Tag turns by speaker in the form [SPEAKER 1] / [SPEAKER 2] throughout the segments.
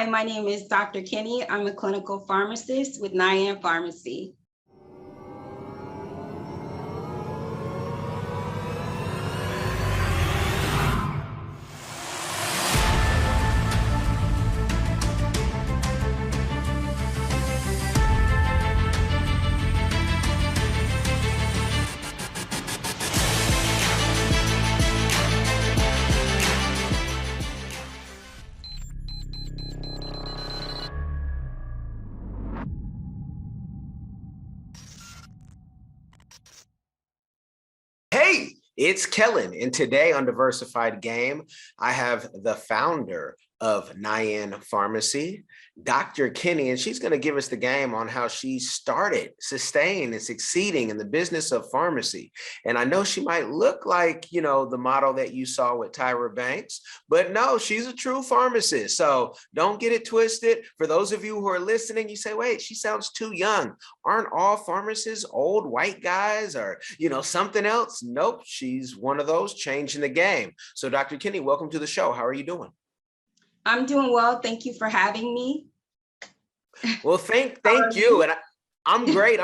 [SPEAKER 1] Hi, my name is Dr. Kennie. I'm a clinical pharmacist with Nyan Pharmacy.
[SPEAKER 2] Hey, it's Kellen, and today on Diversified Game, I have the founder of Nyan Pharmacy, Dr. Kennie, and she's going to give us the game on how she started, sustained, and succeeding in the business of pharmacy. And I know she might look like, the model that you saw with Tyra Banks, but no, she's a true pharmacist. So don't get it twisted. For those of you who are listening, you say, wait, she sounds too young. Aren't all pharmacists old white guys or, something else? Nope, she's one of those changing the game. So Dr. Kennie, welcome to the show. How are you doing?
[SPEAKER 1] I'm doing well. Thank you for having me.
[SPEAKER 2] Well, thank you. And I'm great.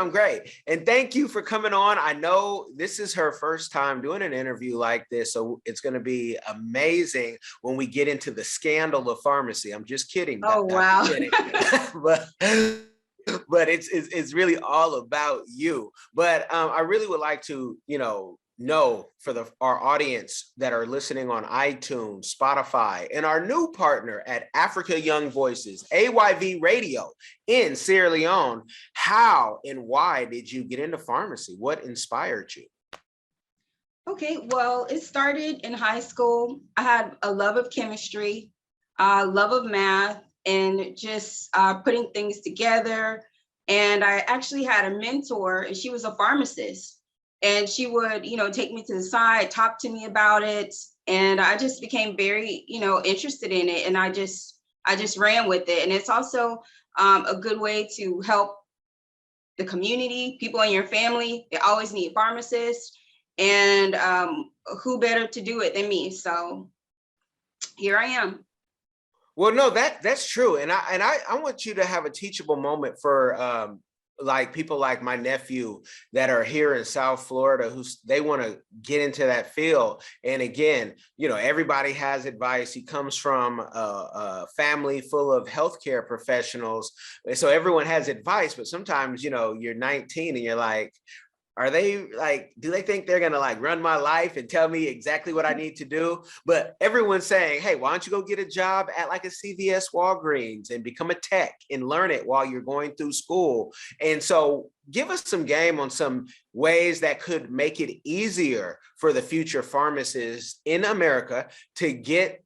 [SPEAKER 2] And thank you for coming on. I know this is her first time doing an interview like this, so it's going to be amazing when we get into the scandal of pharmacy. I'm just kidding.
[SPEAKER 1] Oh, wow.
[SPEAKER 2] But it's really all about you. But I really would like to, know for our audience that are listening on iTunes, Spotify, and our new partner at Africa Young Voices, AYV Radio in Sierra Leone, how and why did you get into pharmacy? What inspired you?
[SPEAKER 1] Okay, well, it started in high school. I had a love of chemistry, love of math, and just putting things together. And I actually had a mentor, and she was a pharmacist. And she would, take me to the side, talk to me about it. And I just became very, interested in it. And I just ran with it. And it's also a good way to help the community, people in your family. They always need pharmacists. And who better to do it than me? So here I am.
[SPEAKER 2] Well, no, that's true. And I want you to have a teachable moment for like people like my nephew that are here in South Florida they want to get into that field. And again, everybody has advice. He comes from a family full of healthcare professionals. So everyone has advice, but sometimes, you're 19 and you're like, do they think they're going to run my life and tell me exactly what I need to do? But everyone's saying, hey, why don't you go get a job at a CVS Walgreens and become a tech and learn it while you're going through school? And so give us some game on some ways that could make it easier for the future pharmacists in America to get,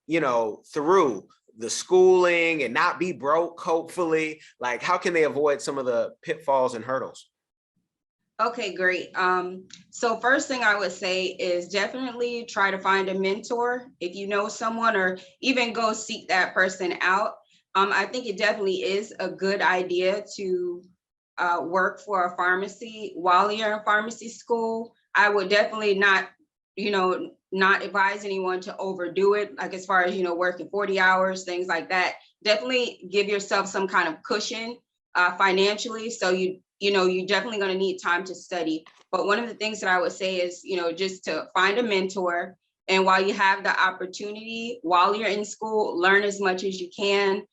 [SPEAKER 2] through the schooling and not be broke, hopefully. How can they avoid some of the pitfalls and hurdles?
[SPEAKER 1] Okay, great. So first thing I would say is definitely try to find a mentor if you know someone, or even go seek that person out. I think it definitely is a good idea to work for a pharmacy while you're in pharmacy school. I would definitely not advise anyone to overdo it, as far as, working 40 hours, things like that. Definitely give yourself some kind of cushion financially. So you're definitely going to need time to study. But one of the things that I would say is, just to find a mentor. And while you have the opportunity, while you're in school, learn as much as you can.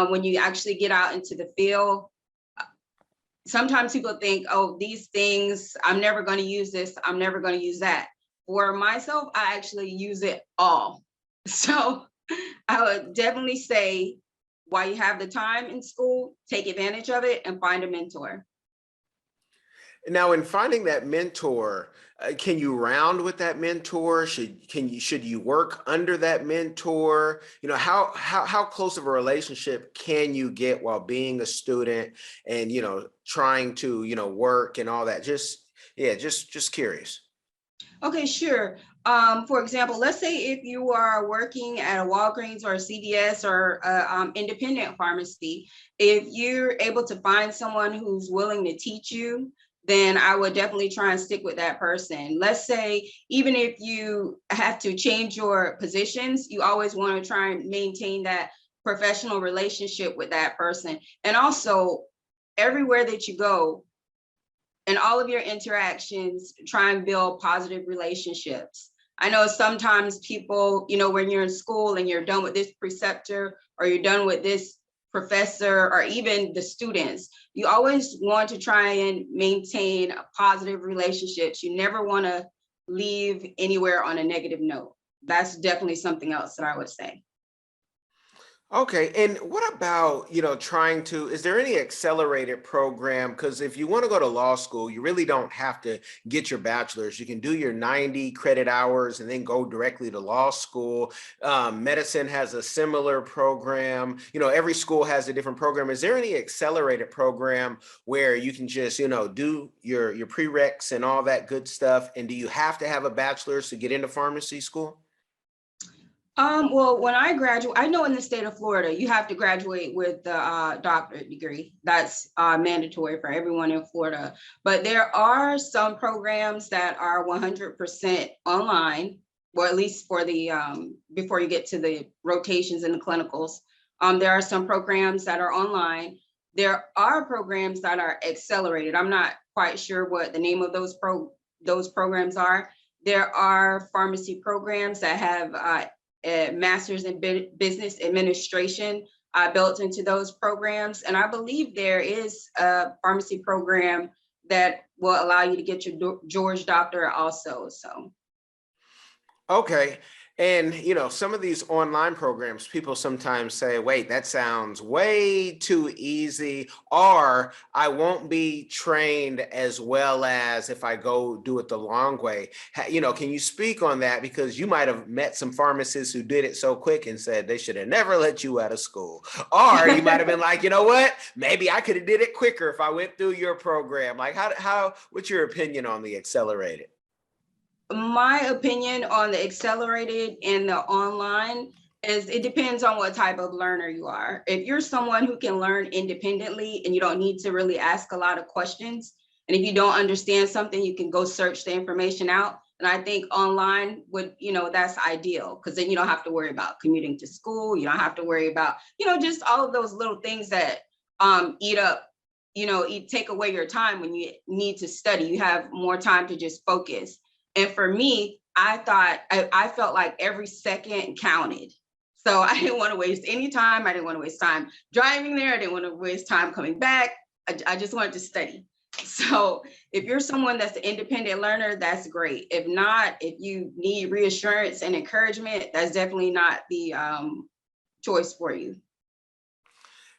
[SPEAKER 1] When you actually get out into the field, sometimes people think, oh, these things, I'm never going to use this, I'm never going to use that. For myself, I actually use it all. So I would definitely say, while you have the time in school, take advantage of it and find a mentor.
[SPEAKER 2] Now, in finding that mentor, can you round with that mentor? Should you work under that mentor? How close of a relationship can you get while being a student and trying to work and all that? Just curious.
[SPEAKER 1] Okay, sure. For example, let's say if you are working at a Walgreens or a CVS or a, independent pharmacy, if you're able to find someone who's willing to teach you, then I would definitely try and stick with that person. Let's say, even if you have to change your positions, you always want to try and maintain that professional relationship with that person. And also, everywhere that you go, in all of your interactions, try and build positive relationships. I know sometimes people, when you're in school and you're done with this preceptor or you're done with this professor or even the students, you always want to try and maintain positive relationships. You never want to leave anywhere on a negative note. That's definitely something else that I would say.
[SPEAKER 2] Okay, and what about, is there any accelerated program? Because if you want to go to law school, you really don't have to get your bachelor's. You can do your 90 credit hours and then go directly to law school. Medicine has a similar program. Every school has a different program. Is there any accelerated program where you can just, do your prereqs and all that good stuff? And do you have to have a bachelor's to get into pharmacy school?
[SPEAKER 1] Well, when I graduate, I know in the state of Florida, you have to graduate with the doctorate degree. That's mandatory for everyone in Florida. But there are some programs that are 100% online, or at least for the before you get to the rotations and the clinicals. There are some programs that are online. There are programs that are accelerated. I'm not quite sure what the name of those programs are. There are pharmacy programs that have master's in business administration built into those programs. And I believe there is a pharmacy program that will allow you to get your George doctorate also. So.
[SPEAKER 2] Okay. And, some of these online programs, people sometimes say, wait, that sounds way too easy, or I won't be trained as well as if I go do it the long way. Can you speak on that? Because you might have met some pharmacists who did it so quick and said they should have never let you out of school. Or you might have been like, you know what, maybe I could have did it quicker if I went through your program. Like what's your opinion on the accelerated?
[SPEAKER 1] My opinion on the accelerated and the online is it depends on what type of learner you are. If you're someone who can learn independently and you don't need to really ask a lot of questions, and if you don't understand something, you can go search the information out. And I think online would, that's ideal because then you don't have to worry about commuting to school. You don't have to worry about, just all of those little things that eat up, take away your time when you need to study. You have more time to just focus. And for me, I felt like every second counted. So I didn't want to waste any time. I didn't want to waste time driving there. I didn't want to waste time coming back. I just wanted to study. So if you're someone that's an independent learner, that's great. If not, if you need reassurance and encouragement, that's definitely not the choice for you.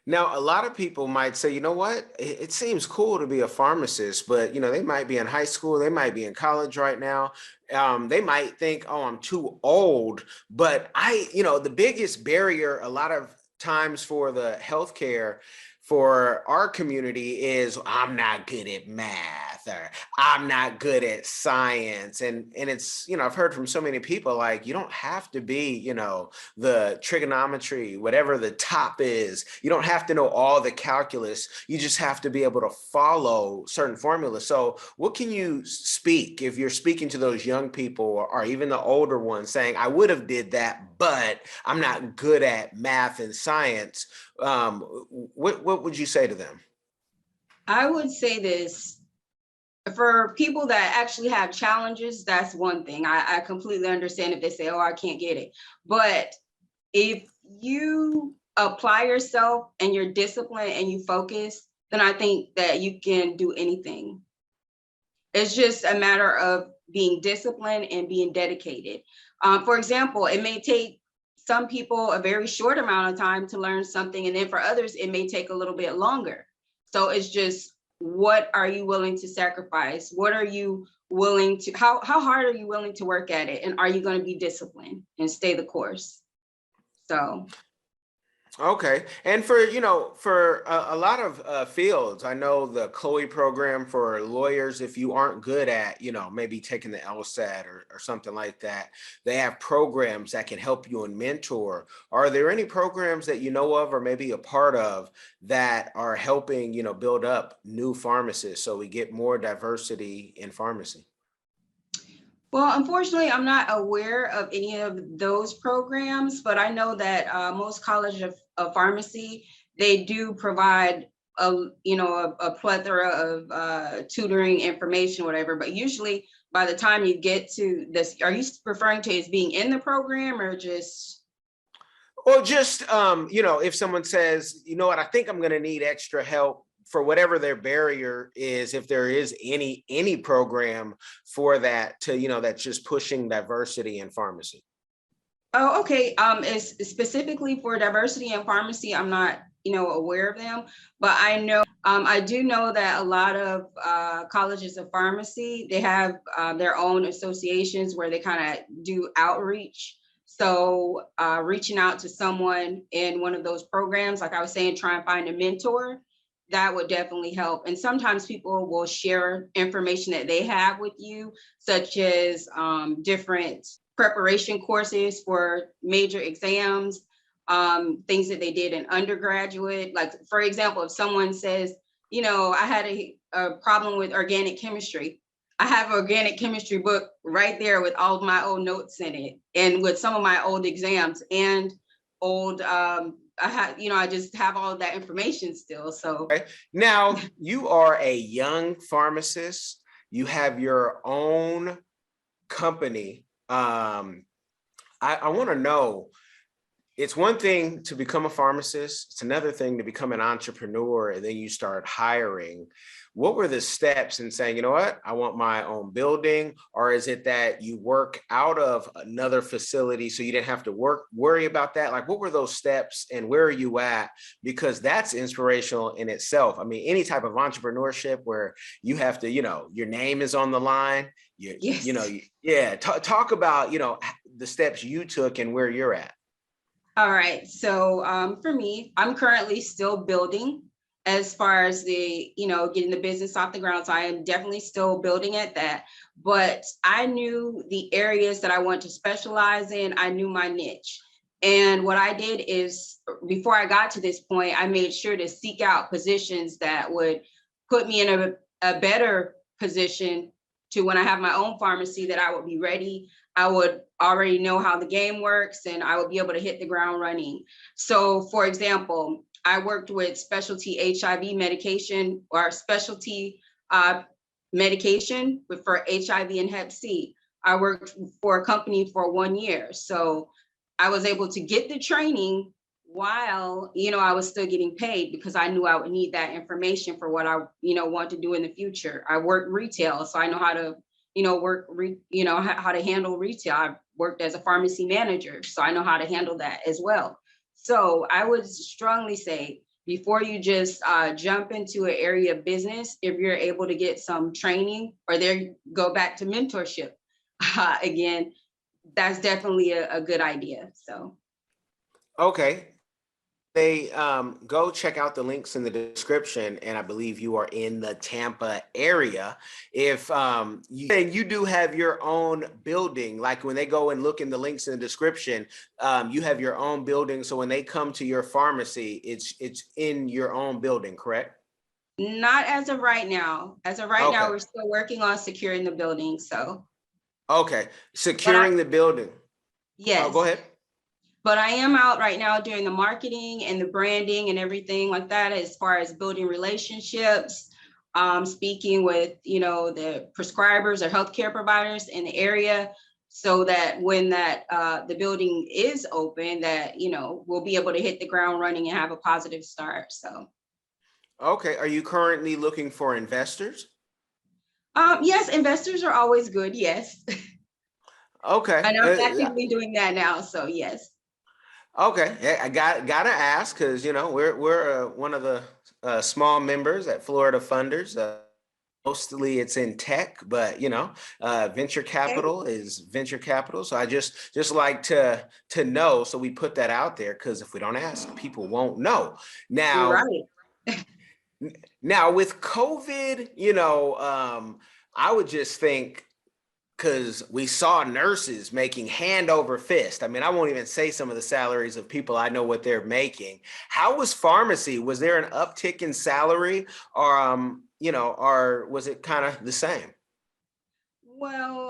[SPEAKER 2] Now, a lot of people might say, you know what, it seems cool to be a pharmacist, but they might be in high school, they might be in college right now. They might think, oh, I'm too old. But the biggest barrier a lot of times for the healthcare for our community is I'm not good at math or I'm not good at science. And it's, I've heard from so many people like you don't have to be, the trigonometry, whatever the top is. You don't have to know all the calculus. You just have to be able to follow certain formulas. So what can you speak if you're speaking to those young people or even the older ones saying, I would have did that, but I'm not good at math and science. What would you say to them?
[SPEAKER 1] I would say this. For people that actually have challenges, that's one thing. I completely understand if they say, oh, I can't get it. But if you apply yourself and you're disciplined and you focus, then I think that you can do anything. It's just a matter of being disciplined and being dedicated. For example, it may take some people a very short amount of time to learn something, and then for others, it may take a little bit longer. So it's just, what are you willing to sacrifice? What are you willing to, how hard are you willing to work at it? And are you going to be disciplined and stay the course? So.
[SPEAKER 2] Okay. And for a lot of fields, I know the Chloe program for lawyers, if you aren't good at, maybe taking the LSAT or something like that, they have programs that can help you and mentor. Are there any programs that you know of or maybe a part of that are helping, build up new pharmacists so we get more diversity in pharmacy?
[SPEAKER 1] Well, unfortunately, I'm not aware of any of those programs, but I know that most colleges of pharmacy, they do provide a plethora of tutoring information, whatever. But usually, by the time you get to this, are you referring to as being in the program or just?
[SPEAKER 2] Or just, if someone says, you know what, I think I'm going to need extra help for whatever their barrier is, if there is any program for that to, that's just pushing diversity in pharmacy.
[SPEAKER 1] Oh, okay. Is specifically for diversity in pharmacy, I'm not, aware of them, but I do know that a lot of colleges of pharmacy, they have their own associations where they kind of do outreach. So reaching out to someone in one of those programs, like I was saying, try and find a mentor, that would definitely help. And sometimes people will share information that they have with you, such as different preparation courses for major exams, things that they did in undergraduate. Like, for example, if someone says, I had a problem with organic chemistry, I have an organic chemistry book right there with all of my old notes in it and with some of my old exams and old, I just have all of that information still. So
[SPEAKER 2] Okay. Now, you are a young pharmacist. You have your own company. I want to know, it's one thing to become a pharmacist. It's another thing to become an entrepreneur, and then you start hiring. What were the steps in saying, you know what, I want my own building? Or is it that you work out of another facility so you didn't have to worry about that? Like, what were those steps and where are you at? Because that's inspirational in itself. I mean, any type of entrepreneurship where you have to, your name is on the line.
[SPEAKER 1] yes.
[SPEAKER 2] Talk about, the steps you took and where you're at.
[SPEAKER 1] All right. So for me, I'm currently still building as far as getting the business off the ground. So I am definitely still building at that. But I knew the areas that I want to specialize in. I knew my niche. And what I did is before I got to this point, I made sure to seek out positions that would put me in a better position to when I have my own pharmacy, that I would be ready. I would already know how the game works and I would be able to hit the ground running. So for example, I worked with specialty HIV medication or specialty medication for HIV and Hep C. I worked for a company for 1 year. So I was able to get the training while, I was still getting paid because I knew I would need that information for what I, want to do in the future. I work retail, so I know how to, how to handle retail. I worked as a pharmacy manager, so I know how to handle that as well. So I would strongly say before you just jump into an area of business, if you're able to get some training or go back to mentorship again, that's definitely a good idea. So.
[SPEAKER 2] Okay. They go check out the links in the description, and I believe you are in the Tampa area. If you do have your own building, like when they go and look in the links in the description, you have your own building. So when they come to your pharmacy, it's in your own building, correct?
[SPEAKER 1] Not as of right now. As of right now,
[SPEAKER 2] Okay.
[SPEAKER 1] we're still working on securing the building. So,
[SPEAKER 2] Okay.
[SPEAKER 1] but
[SPEAKER 2] Securing the building. Oh, go
[SPEAKER 1] yes,
[SPEAKER 2] ahead.
[SPEAKER 1] but I am out right now doing the marketing and the branding and everything like that, as far as building relationships, speaking with, the prescribers or healthcare providers in the area, so that when the building is open, that, we'll be able to hit the ground running and have a positive start. So,
[SPEAKER 2] Okay. Are you currently looking for investors?
[SPEAKER 1] yes, investors are always good. Yes.
[SPEAKER 2] Okay.
[SPEAKER 1] And I'm actively doing that now. So yes.
[SPEAKER 2] Okay, yeah, I gotta ask because we're one of the small members at Florida Funders. Mostly it's in tech, but venture
[SPEAKER 1] Okay.
[SPEAKER 2] capital is venture capital. So I just like to know. So we put that out there because if we don't ask, people won't know.
[SPEAKER 1] You're
[SPEAKER 2] Now,
[SPEAKER 1] right.
[SPEAKER 2] now with COVID, I would just think, because we saw nurses making hand over fist. I mean, I won't even say some of the salaries of people I know what they're making. How was pharmacy? Was there an uptick in salary, or or was it kind of the same?
[SPEAKER 1] Well,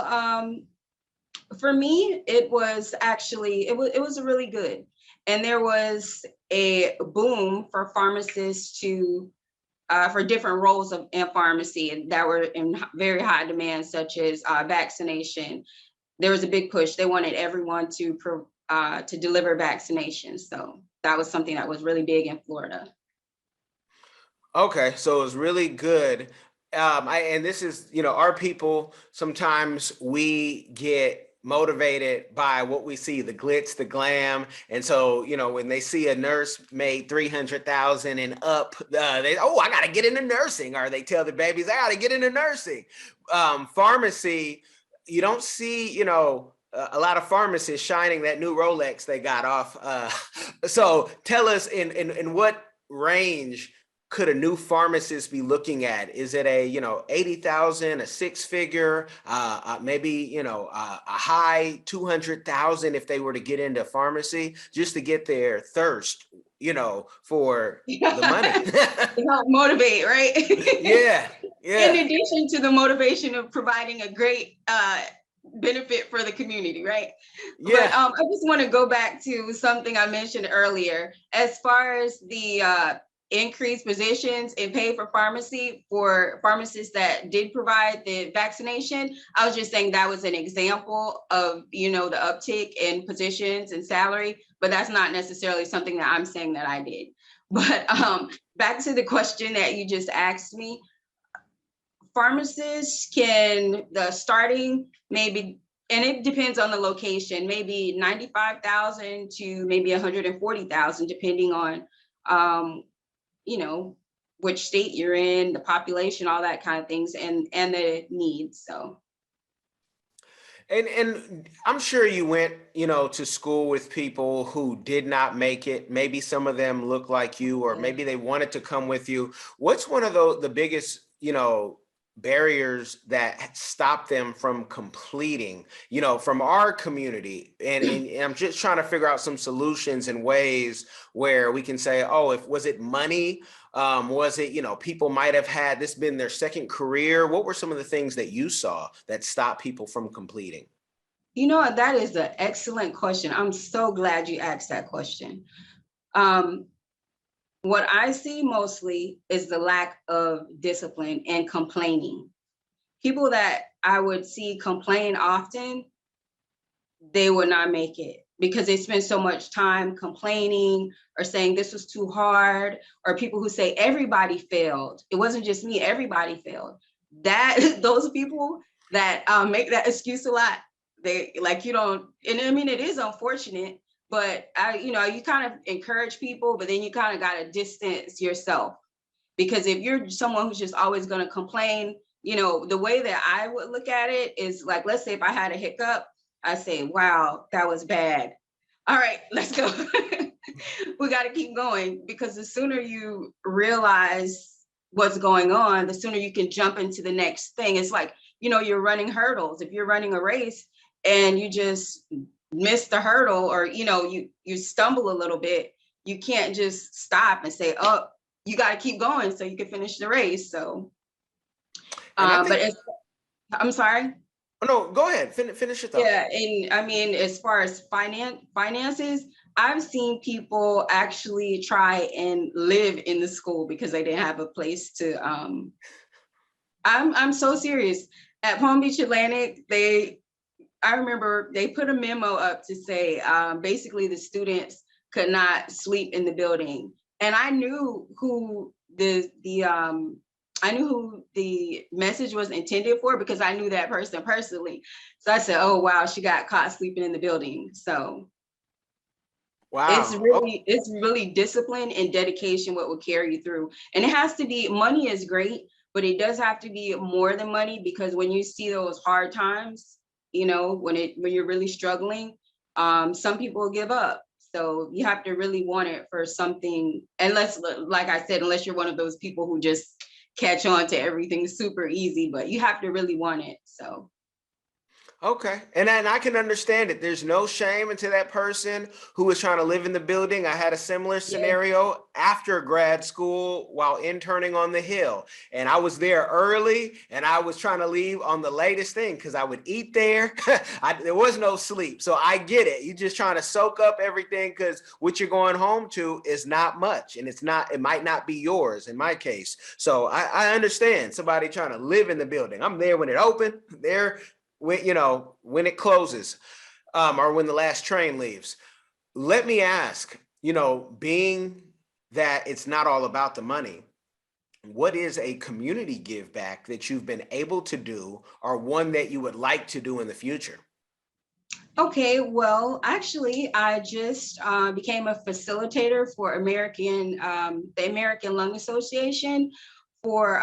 [SPEAKER 1] For me, it was actually, it was really good. And there was a boom for pharmacists to, for different roles in pharmacy that were in very high demand, such as vaccination. There was a big push. They wanted everyone to deliver vaccinations. So that was something that was really big in Florida.
[SPEAKER 2] Okay, so it's really good. And this is, our people, sometimes we get motivated by what we see, the glitz, the glam. And so, when they see a nurse made 300,000 and up, I got to get into nursing, or they tell the babies, I got to get into nursing. Pharmacy, you don't see, a lot of pharmacists shining that new Rolex they got off. So tell us in what range could a new pharmacist be looking at? Is it a 80,000, a six figure, maybe a high 200,000 if they were to get into pharmacy, just to get their thirst for the money?
[SPEAKER 1] To help motivate, right?
[SPEAKER 2] Yeah.
[SPEAKER 1] In addition to the motivation of providing a great benefit for the community, right?
[SPEAKER 2] Yeah.
[SPEAKER 1] But I just want to go back to something I mentioned earlier. As far as the increased positions and pay for pharmacy for pharmacists that did provide the vaccination, I was just saying that was an example of, the uptick in positions and salary, but that's not necessarily something that I'm saying that I did. But back to the question that you just asked me, pharmacists the starting maybe, and it depends on the location, maybe 95,000 to maybe 140,000, depending on, which state you're in, the population, all that kind of things, and the needs. So.
[SPEAKER 2] And I'm sure you went, to school with people who did not make it. Maybe some of them look like you, or maybe they wanted to come with you. What's one of the biggest, barriers that stop them from completing, from our community? And I'm just trying to figure out some solutions and ways where we can say, oh, was it money? Was it, people might have had this been their second career? What were some of the things that you saw that stopped people from completing?
[SPEAKER 1] That is an excellent question. I'm so glad you asked that question. What I see mostly is the lack of discipline and complaining. People that I would see complain often, they would not make it because they spend so much time complaining or saying this was too hard, or people who say everybody failed. It wasn't just me, everybody failed. Those people that make that excuse a lot, they like, and I mean, it is unfortunate, but you kind of encourage people, but then you kind of got to distance yourself, because if you're someone who's just always going to complain, the way that I would look at it is like, let's say if I had a hiccup, I say, wow, that was bad. All right, let's go. We got to keep going, because the sooner you realize what's going on, the sooner you can jump into the next thing. It's like, you're running hurdles. If you're running a race and you just miss the hurdle, or, you stumble a little bit, you can't just stop and say, oh, you got to keep going so you can finish the race. So, I'm sorry.
[SPEAKER 2] Oh, no, go ahead. Finish your thought.
[SPEAKER 1] Yeah, and I mean, as far as finances, I've seen people actually try and live in the school because they didn't have a place to. I'm so serious. At Palm Beach Atlantic, I remember they put a memo up to say basically the students could not sleep in the building, and I knew who I knew who the message was intended for, because I knew that person personally. So I said, oh, wow, she got caught sleeping in the building. So
[SPEAKER 2] wow,
[SPEAKER 1] it's really discipline and dedication what will carry you through. And it has to be, money is great, but it does have to be more than money, because when you see those hard times, when you're really struggling, some people give up. So you have to really want it for something, unless, like I said, unless you're one of those people who just catch on to everything super easy, but you have to really want it. So
[SPEAKER 2] Okay. And then I can understand it. There's no shame into that person who was trying to live in the building. I had a similar
[SPEAKER 1] Yeah.
[SPEAKER 2] scenario after grad school while interning on the Hill. And I was there early and I was trying to leave on the latest thing because I would eat there. There was no sleep. So I get it. You're just trying to soak up everything because what you're going home to is not much. And it might not be yours in my case. So I understand somebody trying to live in the building. I'm there when it opened, there when it closes, or when the last train leaves. Let me ask, being that it's not all about the money, what is a community give back that you've been able to do or one that you would like to do in the future?
[SPEAKER 1] Okay, well, actually, I just became a facilitator for the American Lung Association for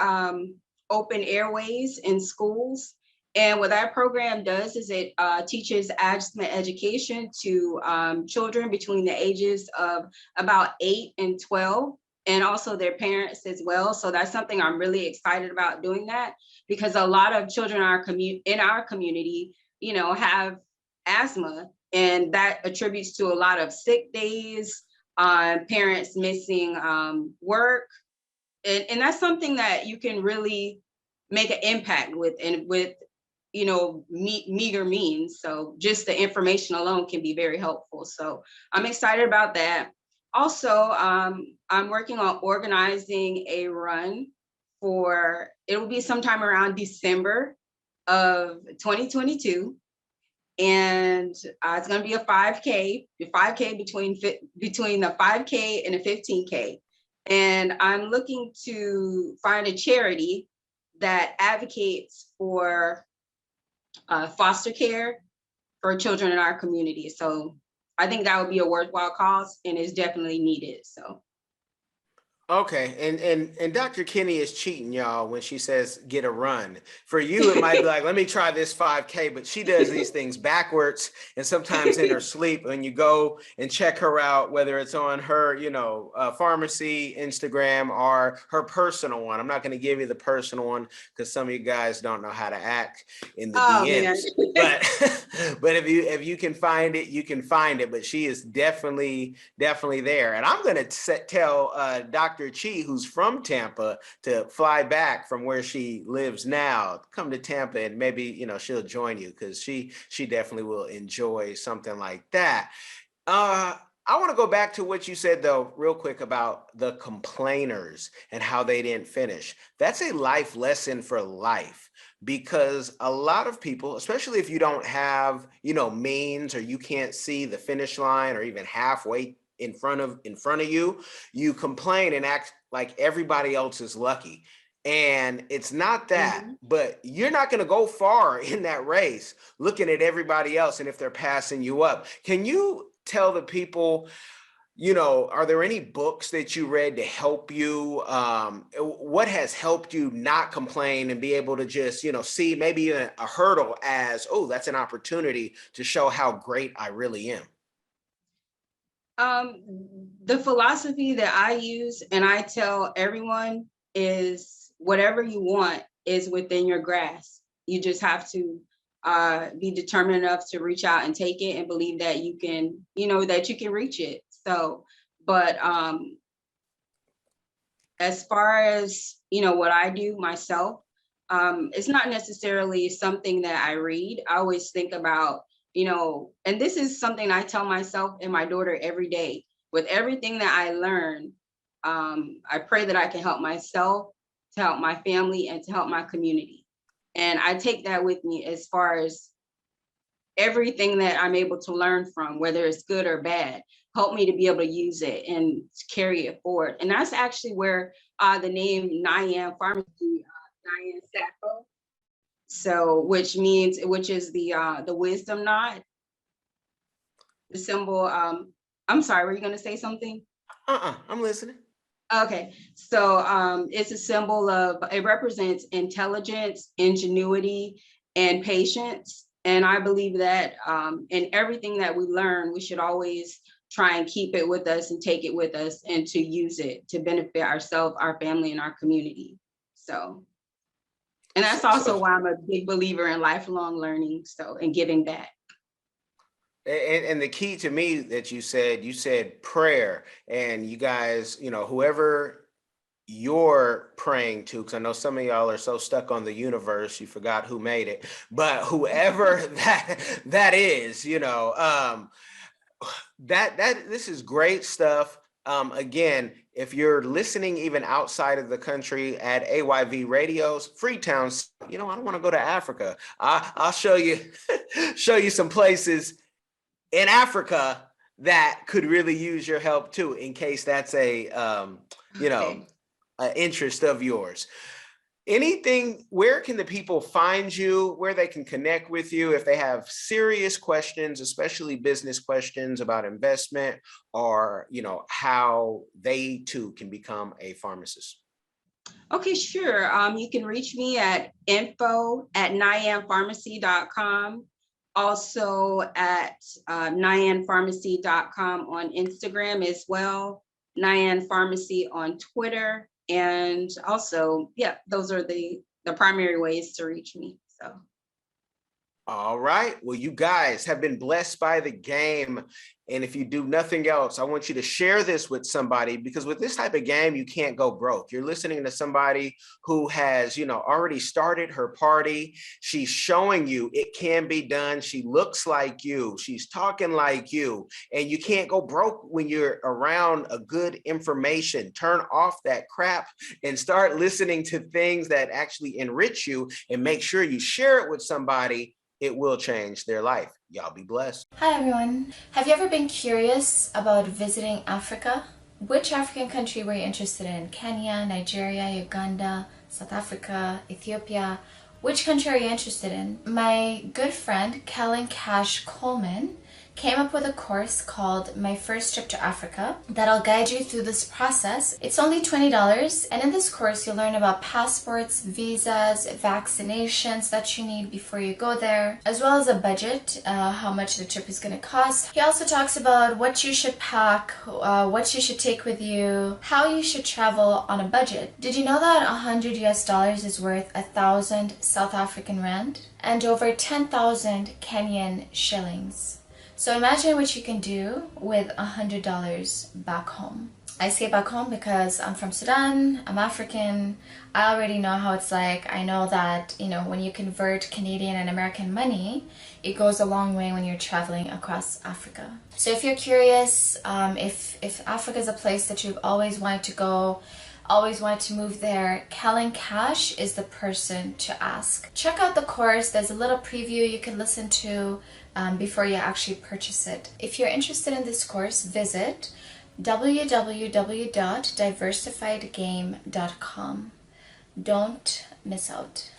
[SPEAKER 1] open airways in schools. And what that program does is it teaches asthma education to children between the ages of about 8 and 12, and also their parents as well. So that's something I'm really excited about doing that, because a lot of children in our community, have asthma, and that attributes to a lot of sick days, parents missing work, and that's something that you can really make an impact with, and with meager means. So just the information alone can be very helpful. So I'm excited about that. Also, I'm working on organizing a run for, it will be sometime around December of 2022, and it's going to be a 5K, between the 5K and the 15K. And I'm looking to find a charity that advocates for foster care for children in our community. So I think that would be a worthwhile cause, and it's definitely needed. So
[SPEAKER 2] Okay, and Dr. Kennie is cheating, y'all, when she says get a run. For you, it might be like, let me try this 5K, but she does these things backwards and sometimes in her sleep. When you go and check her out, whether it's on her, pharmacy Instagram or her personal one. I'm not going to give you the personal one because some of you guys don't know how to act in the
[SPEAKER 1] oh man.
[SPEAKER 2] DMs. But but if you can find it, you can find it. But she is definitely there. And I'm going to tell Dr. Chi, who's from Tampa, to fly back from where she lives now, come to Tampa, and maybe she'll join you, because she definitely will enjoy something like that. I want to go back to what you said, though, real quick, about the complainers and how they didn't finish. That's a life lesson for life, because a lot of people, especially if you don't have, means, or you can't see the finish line or even halfway in front of you, you complain and act like everybody else is lucky. And it's not that,
[SPEAKER 1] Mhm.
[SPEAKER 2] but you're not going to go far in that race looking at everybody else and if they're passing you up. Can you tell the people, are there any books that you read to help you? What has helped you not complain and be able to just, see maybe even a hurdle as, oh, that's an opportunity to show how great I really am?
[SPEAKER 1] The philosophy that I use and I tell everyone is, whatever you want is within your grasp. You just have to be determined enough to reach out and take it, and believe that you can, that you can reach it. So, but as far as, what I do myself, it's not necessarily something that I read. I always think about, and this is something I tell myself and my daughter every day. With everything that I learn, I pray that I can help myself, to help my family, and to help my community. And I take that with me as far as everything that I'm able to learn from, whether it's good or bad, help me to be able to use it and carry it forward. And that's actually where the name Nyan Pharmacy, Nyan Sacco. So, which is the wisdom knot, the symbol. I'm sorry, were you going to say something?
[SPEAKER 2] I'm listening.
[SPEAKER 1] Okay, so it's a symbol of, it represents intelligence, ingenuity, and patience. And I believe that in everything that we learn, we should always try and keep it with us and take it with us, and to use it to benefit ourselves, our family, and our community. So And that's also
[SPEAKER 2] So
[SPEAKER 1] why I'm a big believer in lifelong learning, so, and giving back.
[SPEAKER 2] and the key to me that you said prayer, and you guys, whoever you're praying to, because I know some of y'all are so stuck on the universe you forgot who made it, but whoever that is, that this is great stuff. Again, if you're listening even outside of the country at AYV radios, Freetown, I don't want to go to Africa. I'll show you show you some places in Africa that could really use your help too, in case that's
[SPEAKER 1] Okay.
[SPEAKER 2] an interest of yours. Anything, where can the people find you, where they can connect with you if they have serious questions, especially business questions about investment, or how they too can become a pharmacist?
[SPEAKER 1] Okay, sure. You can reach me at info@nyanpharmacy.com. Also at nyanpharmacy.com on Instagram as well. Nyan Pharmacy on Twitter. And also, yeah, those are the primary ways to reach me. So.
[SPEAKER 2] All right. Well, you guys have been blessed by the game. And if you do nothing else, I want you to share this with somebody, because with this type of game, you can't go broke. You're listening to somebody who has, already started her party. She's showing you it can be done. She looks like you. She's talking like you. And you can't go broke when you're around a good information. Turn off that crap and start listening to things that actually enrich you, and make sure you share it with somebody. It will change their life. Y'all be blessed.
[SPEAKER 3] Hi everyone. Have you ever been curious about visiting Africa? Which African country were you interested in? Kenya, Nigeria, Uganda, South Africa, Ethiopia? Which country are you interested in? My good friend, Kellen Cash Coleman, came up with a course called My First Trip to Africa that'll guide you through this process. It's only $20, and in this course you'll learn about passports, visas, vaccinations that you need before you go there, as well as a budget, how much the trip is going to cost. He also talks about what you should pack, what you should take with you, how you should travel on a budget. Did you know that $100 is worth 1,000 South African rand and over 10,000 Kenyan shillings? So imagine what you can do with $100 back home. I say back home because I'm from Sudan, I'm African, I already know how it's like. I know that, when you convert Canadian and American money, it goes a long way when you're traveling across Africa. So if you're curious, if Africa is a place that you've always wanted to go, always wanted to move there, Kellen Cash is the person to ask. Check out the course. There's a little preview you can listen to before you actually purchase it. If you're interested in this course, visit www.diversifiedgame.com. Don't miss out.